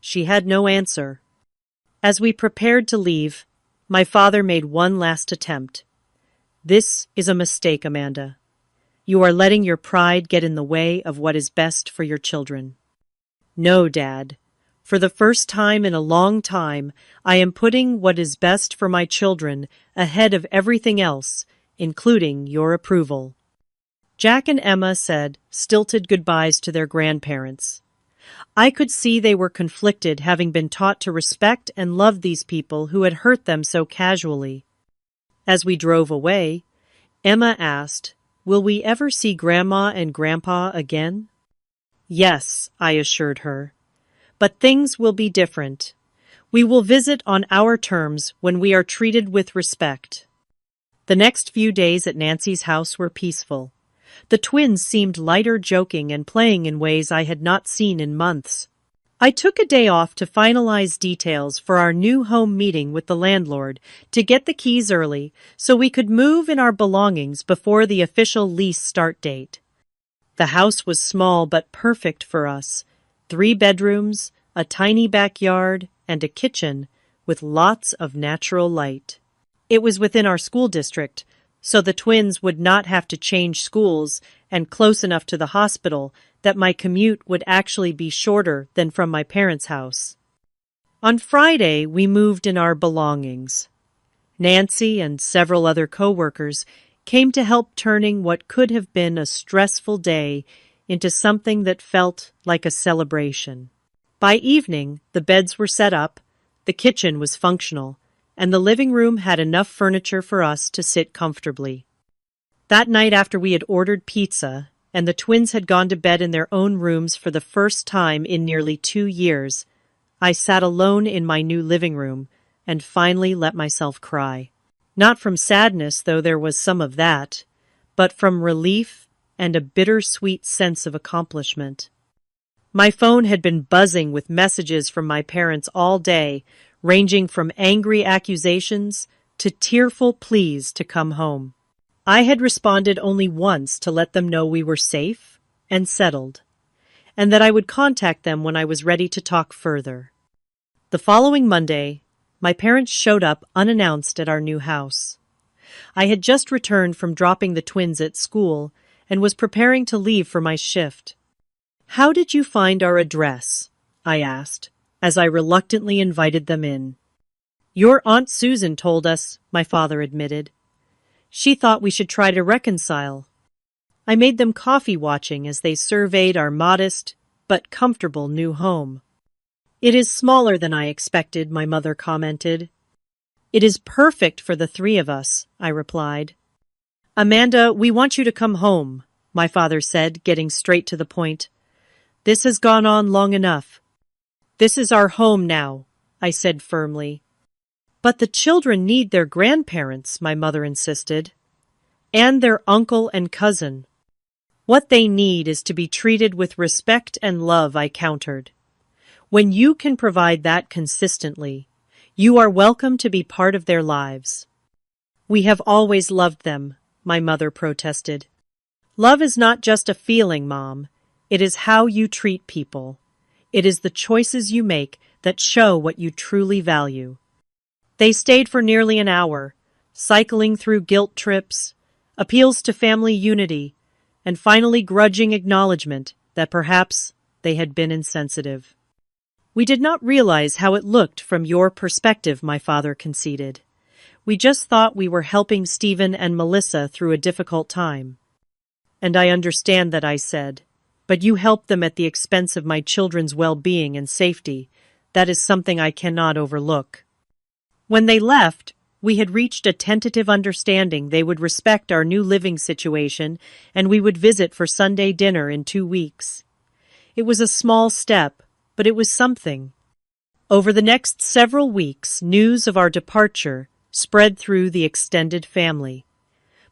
She had no answer. As we prepared to leave, my father made one last attempt. "This is a mistake, Amanda. You are letting your pride get in the way of what is best for your children." "No, Dad. For the first time in a long time, I am putting what is best for my children ahead of everything else, including your approval." Jack and Emma said stilted goodbyes to their grandparents. I could see they were conflicted, having been taught to respect and love these people who had hurt them so casually. As we drove away, Emma asked, "Will we ever see Grandma and Grandpa again?" "Yes," I assured her. "But things will be different. We will visit on our terms when we are treated with respect." The next few days at Nancy's house were peaceful. The twins seemed lighter, joking and playing in ways I had not seen in months. I took a day off to finalize details for our new home, meeting with the landlord to get the keys early so we could move in our belongings before the official lease start date. The house was small but perfect for us. 3 bedrooms, a tiny backyard, and a kitchen with lots of natural light. It was within our school district, so the twins would not have to change schools, and close enough to the hospital that my commute would actually be shorter than from my parents' house. On Friday, we moved in our belongings. Nancy and several other co-workers came to help, turning what could have been a stressful day into something that felt like a celebration. By evening, the beds were set up, the kitchen was functional, and the living room had enough furniture for us to sit comfortably. That night, after we had ordered pizza, and the twins had gone to bed in their own rooms for the first time in nearly 2 years, I sat alone in my new living room and finally let myself cry. Not from sadness, though there was some of that, but from relief and a bittersweet sense of accomplishment. My phone had been buzzing with messages from my parents all day, ranging from angry accusations to tearful pleas to come home. I had responded only once to let them know we were safe and settled, and that I would contact them when I was ready to talk further. The following Monday, my parents showed up unannounced at our new house. I had just returned from dropping the twins at school and was preparing to leave for my shift. "How did you find our address?" I asked, as I reluctantly invited them in. "Your Aunt Susan told us," my father admitted. "She thought we should try to reconcile." I made them coffee, watching as they surveyed our modest but comfortable new home. "It is smaller than I expected," my mother commented. "It is perfect for the 3 of us," I replied. "Amanda, we want you to come home," my father said, getting straight to the point. "This has gone on long enough." "This is our home now," I said firmly. "But the children need their grandparents," my mother insisted. "And their uncle and cousin." "What they need is to be treated with respect and love," I countered. "When you can provide that consistently, you are welcome to be part of their lives." "We have always loved them," my mother protested. "Love is not just a feeling, Mom. It is how you treat people. It is the choices you make that show what you truly value." They stayed for nearly an hour, cycling through guilt trips, appeals to family unity, and finally grudging acknowledgement that perhaps they had been insensitive. "We did not realize how it looked from your perspective," my father conceded. "We just thought we were helping Stephen and Melissa through a difficult time." And I understand that, I said. But you help them at the expense of my children's well-being and safety. That is something I cannot overlook. When they left, we had reached a tentative understanding they would respect our new living situation and we would visit for Sunday dinner in 2 weeks. It was a small step, but it was something. Over the next several weeks, news of our departure spread through the extended family.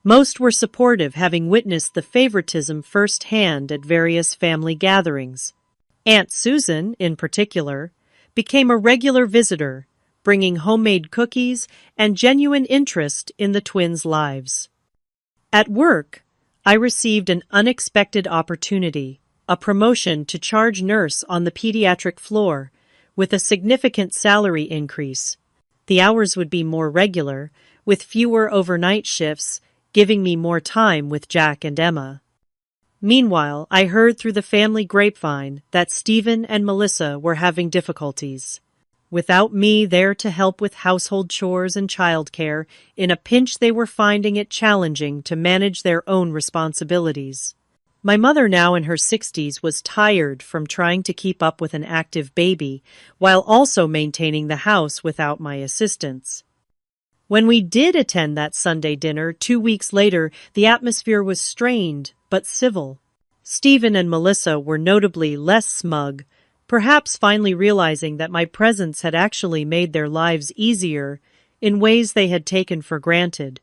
Most were supportive, having witnessed the favoritism firsthand at various family gatherings. Aunt Susan, in particular, became a regular visitor, bringing homemade cookies and genuine interest in the twins' lives. At work, I received an unexpected opportunity, a promotion to charge nurse on the pediatric floor, with a significant salary increase. The hours would be more regular, with fewer overnight shifts, giving me more time with Jack and Emma. Meanwhile, I heard through the family grapevine that Stephen and Melissa were having difficulties. Without me there to help with household chores and childcare, in a pinch they were finding it challenging to manage their own responsibilities. My mother, now in her 60s, was tired from trying to keep up with an active baby, while also maintaining the house without my assistance. When we did attend that Sunday dinner 2 weeks later, the atmosphere was strained but civil. Stephen and Melissa were notably less smug, perhaps finally realizing that my presence had actually made their lives easier in ways they had taken for granted.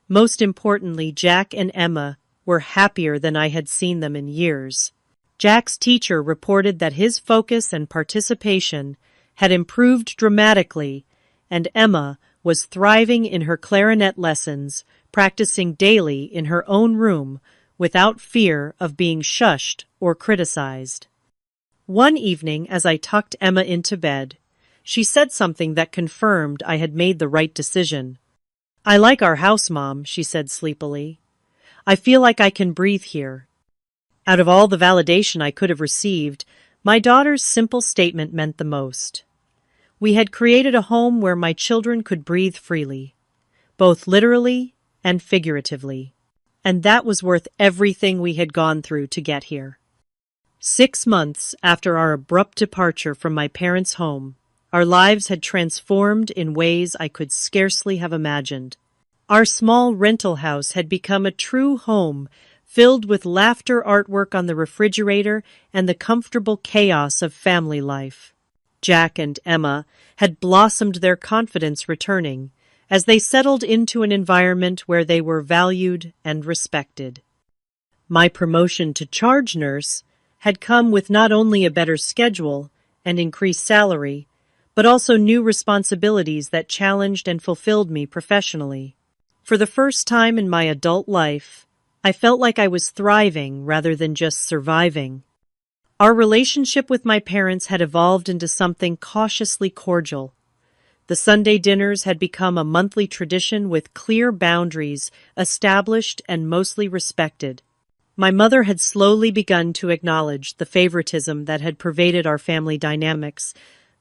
Most importantly, Jack and Emma were happier than I had seen them in years. Jack's teacher reported that his focus and participation had improved dramatically, and Emma was thriving in her clarinet lessons, practicing daily in her own room without fear of being shushed or criticized. One evening, as I tucked Emma into bed, she said something that confirmed I had made the right decision. "I like our house, Mom," she said sleepily. "I feel like I can breathe here." Out of all the validation I could have received, my daughter's simple statement meant the most. We had created a home where my children could breathe freely, both literally and figuratively, and that was worth everything we had gone through to get here. 6 months after our abrupt departure from my parents' home, our lives had transformed in ways I could scarcely have imagined. Our small rental house had become a true home, filled with laughter, artwork on the refrigerator, and the comfortable chaos of family life. Jack and Emma had blossomed, their confidence returning, as they settled into an environment where they were valued and respected. My promotion to charge nurse had come with not only a better schedule and increased salary, but also new responsibilities that challenged and fulfilled me professionally. For the first time in my adult life, I felt like I was thriving rather than just surviving. Our relationship with my parents had evolved into something cautiously cordial. The Sunday dinners had become a monthly tradition with clear boundaries established and mostly respected. My mother had slowly begun to acknowledge the favoritism that had pervaded our family dynamics,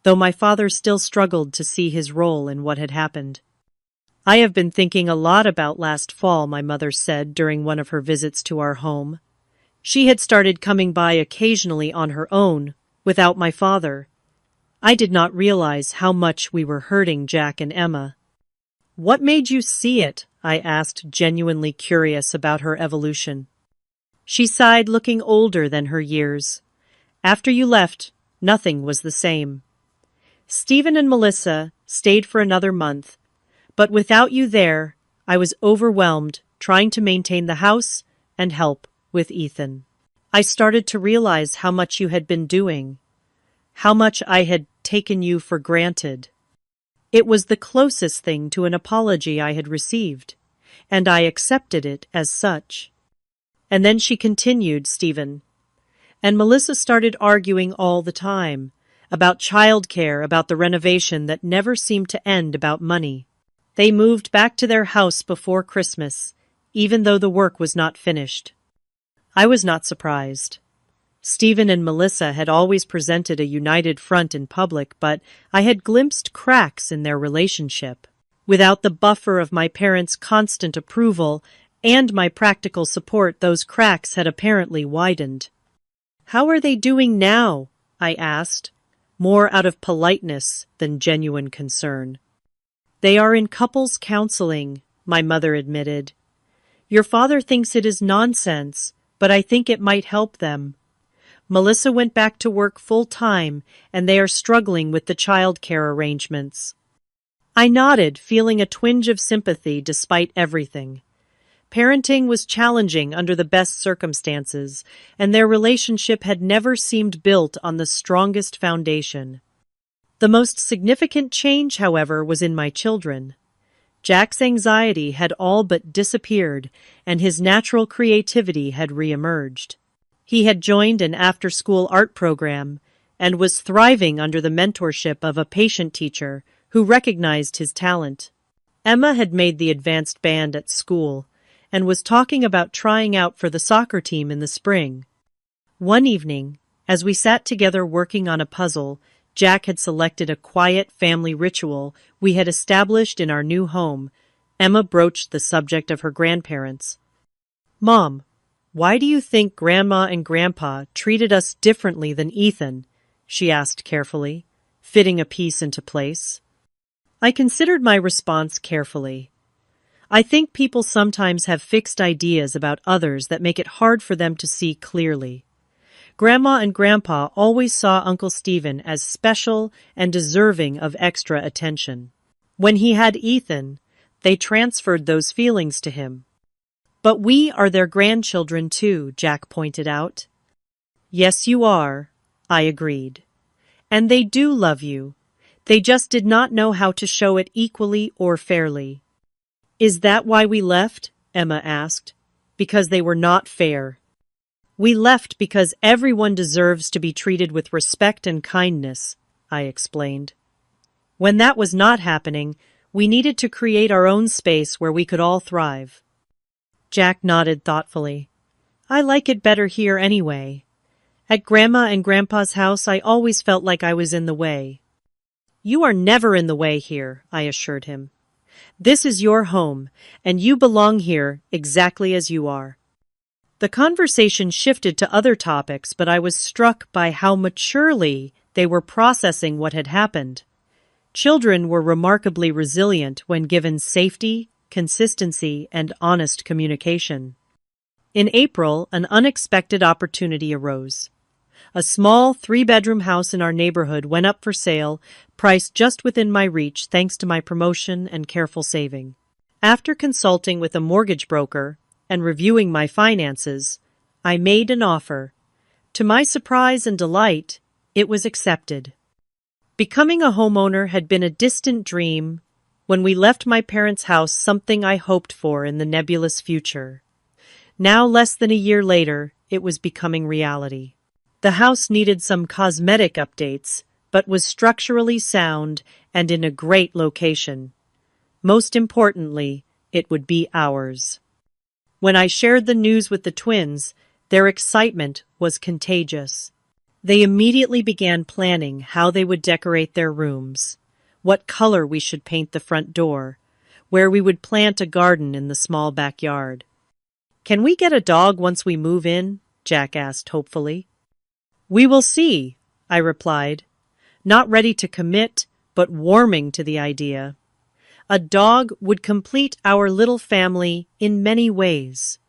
though my father still struggled to see his role in what had happened. "I have been thinking a lot about last fall," my mother said during one of her visits to our home. She had started coming by occasionally on her own, without my father. I did not realize how much we were hurting Jack and Emma. "What made you see it?" I asked, genuinely curious about her evolution. She sighed, looking older than her years. "After you left, nothing was the same. Stephen and Melissa stayed for another month, but without you there, I was overwhelmed trying to maintain the house and help with Ethan. I started to realize how much you had been doing, how much I had taken you for granted. It was the closest thing to an apology I had received, and I accepted it as such." And then she continued, "Stephen and Melissa started arguing all the time, about childcare, about the renovation that never seemed to end, about money. They moved back to their house before Christmas, even though the work was not finished. I was not surprised. Stephen and Melissa had always presented a united front in public, but I had glimpsed cracks in their relationship. Without the buffer of my parents' constant approval, and my practical support, those cracks had apparently widened. "How are they doing now?" I asked, more out of politeness than genuine concern. "They are in couples counseling," my mother admitted. "Your father thinks it is nonsense, but I think it might help them. Melissa went back to work full-time, and they are struggling with the childcare arrangements." I nodded, feeling a twinge of sympathy despite everything. Parenting was challenging under the best circumstances, and their relationship had never seemed built on the strongest foundation. The most significant change, however, was in my children. Jack's anxiety had all but disappeared, and his natural creativity had reemerged. He had joined an after-school art program and was thriving under the mentorship of a patient teacher who recognized his talent. Emma had made the advanced band at school and was talking about trying out for the soccer team in the spring. One evening, as we sat together working on a puzzle, Jack had selected a quiet family ritual we had established in our new home. Emma broached the subject of her grandparents. "Mom, why do you think Grandma and Grandpa treated us differently than Ethan?" she asked carefully, fitting a piece into place. I considered my response carefully. I think people sometimes have fixed ideas about others that make it hard for them to see clearly. Grandma and Grandpa always saw Uncle Stephen as special and deserving of extra attention. When he had Ethan, they transferred those feelings to him. "But we are their grandchildren too," Jack pointed out. "Yes, you are," I agreed. "And they do love you. They just did not know how to show it equally or fairly." "Is that why we left?" Emma asked. "Because they were not fair." "We left because everyone deserves to be treated with respect and kindness," I explained. When that was not happening, we needed to create our own space where we could all thrive. Jack nodded thoughtfully. "I like it better here anyway. At Grandma and Grandpa's house, I always felt like I was in the way." "You are never in the way here," I assured him. "This is your home, and you belong here exactly as you are." The conversation shifted to other topics, but I was struck by how maturely they were processing what had happened. Children were remarkably resilient when given safety, consistency, and honest communication. In April, an unexpected opportunity arose. A small 3-bedroom house in our neighborhood went up for sale, priced just within my reach thanks to my promotion and careful saving. After consulting with a mortgage broker and reviewing my finances, I made an offer. To my surprise and delight, it was accepted. Becoming a homeowner had been a distant dream, when we left my parents' house, something I hoped for in the nebulous future. Now, less than a year later, it was becoming reality. The house needed some cosmetic updates, but was structurally sound and in a great location. Most importantly, it would be ours. When I shared the news with the twins, their excitement was contagious. They immediately began planning how they would decorate their rooms, what color we should paint the front door, where we would plant a garden in the small backyard. "Can we get a dog once we move in?" Jack asked hopefully. "We will see," I replied, not ready to commit, but warming to the idea. A dog would complete our little family in many ways.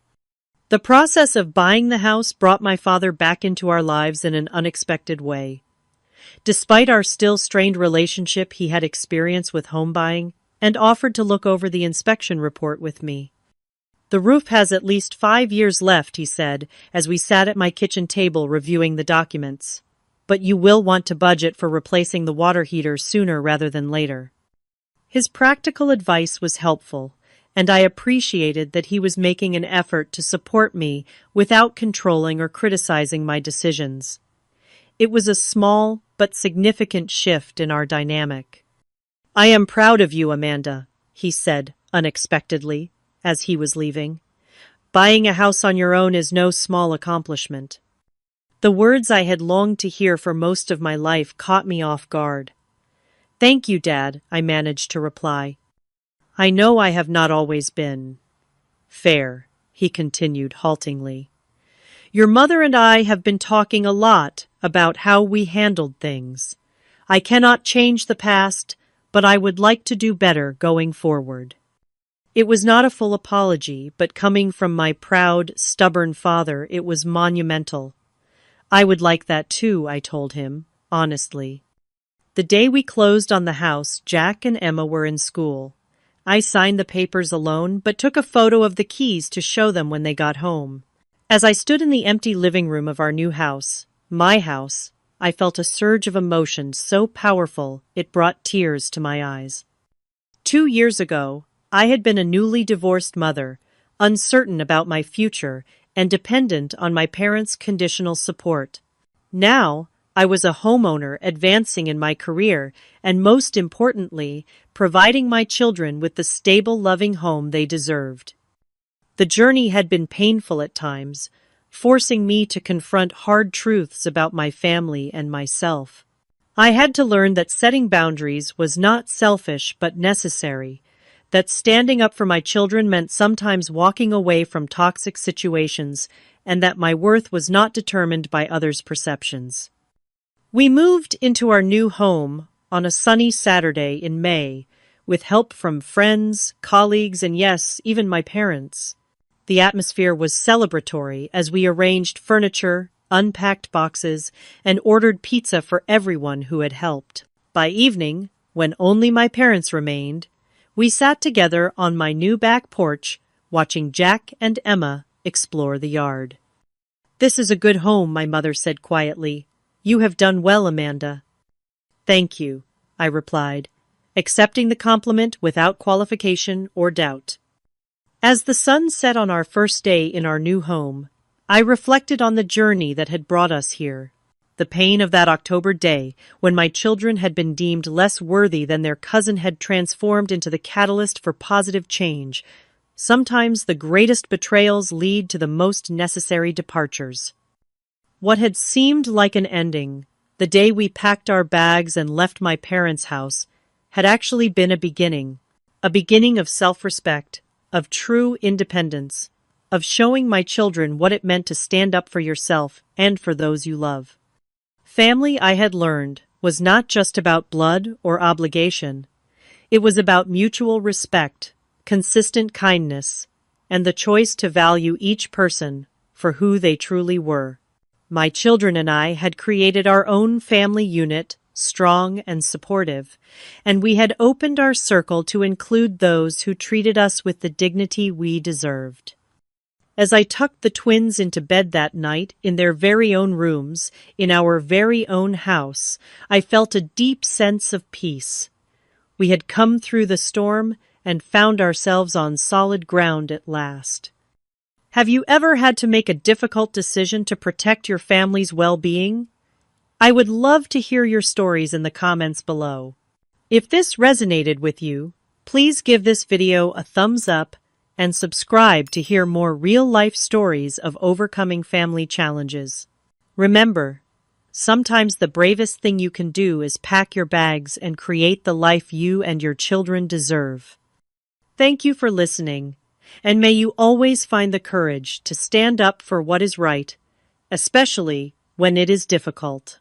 The process of buying the house brought my father back into our lives in an unexpected way. Despite our still strained relationship, he had experience with home buying and offered to look over the inspection report with me. "The roof has at least 5 years left," he said, as we sat at my kitchen table reviewing the documents. "But you will want to budget for replacing the water heater sooner rather than later." His practical advice was helpful, and I appreciated that he was making an effort to support me without controlling or criticizing my decisions. It was a small but significant shift in our dynamic. "I am proud of you, Amanda," he said unexpectedly, as he was leaving. "Buying a house on your own is no small accomplishment." The words I had longed to hear for most of my life caught me off guard. "Thank you, Dad," I managed to reply. "I know I have not always been Fair, he continued haltingly. Your mother and I have been talking a lot about how we handled things. I cannot change the past, but I would like to do better going forward. It was not a full apology, but coming from my proud, stubborn father, it was monumental. I would like that too, I told him, honestly. The day we closed on the house, Jack and Emma were in school. I signed the papers alone, but took a photo of the keys to show them when they got home. As I stood in the empty living room of our new house, my house, I felt a surge of emotion so powerful it brought tears to my eyes. 2 years ago, I had been a newly divorced mother, uncertain about my future and dependent on my parents' conditional support. Now, I was a homeowner advancing in my career and, most importantly, providing my children with the stable, loving home they deserved. The journey had been painful at times, forcing me to confront hard truths about my family and myself. I had to learn that setting boundaries was not selfish but necessary, that standing up for my children meant sometimes walking away from toxic situations, and that my worth was not determined by others' perceptions. We moved into our new home on a sunny Saturday in May, with help from friends, colleagues, and yes, even my parents. The atmosphere was celebratory as we arranged furniture, unpacked boxes, and ordered pizza for everyone who had helped. By evening, when only my parents remained, we sat together on my new back porch, watching Jack and Emma explore the yard. This is a good home, my mother said quietly. You have done well, Amanda. Thank you, I replied, accepting the compliment without qualification or doubt. As the sun set on our first day in our new home, I reflected on the journey that had brought us here. The pain of that October day, when my children had been deemed less worthy than their cousin, had transformed into the catalyst for positive change. Sometimes the greatest betrayals lead to the most necessary departures. What had seemed like an ending, the day we packed our bags and left my parents' house, had actually been a beginning of self-respect, of true independence, of showing my children what it meant to stand up for yourself and for those you love. Family, I had learned, was not just about blood or obligation. It was about mutual respect, consistent kindness, and the choice to value each person for who they truly were. My children and I had created our own family unit, strong and supportive, and we had opened our circle to include those who treated us with the dignity we deserved. As I tucked the twins into bed that night in their very own rooms, in our very own house, I felt a deep sense of peace. We had come through the storm and found ourselves on solid ground at last. Have you ever had to make a difficult decision to protect your family's well-being? I would love to hear your stories in the comments below. If this resonated with you, please give this video a thumbs up and subscribe to hear more real-life stories of overcoming family challenges. Remember, sometimes the bravest thing you can do is pack your bags and create the life you and your children deserve. Thank you for listening, and may you always find the courage to stand up for what is right, especially when it is difficult.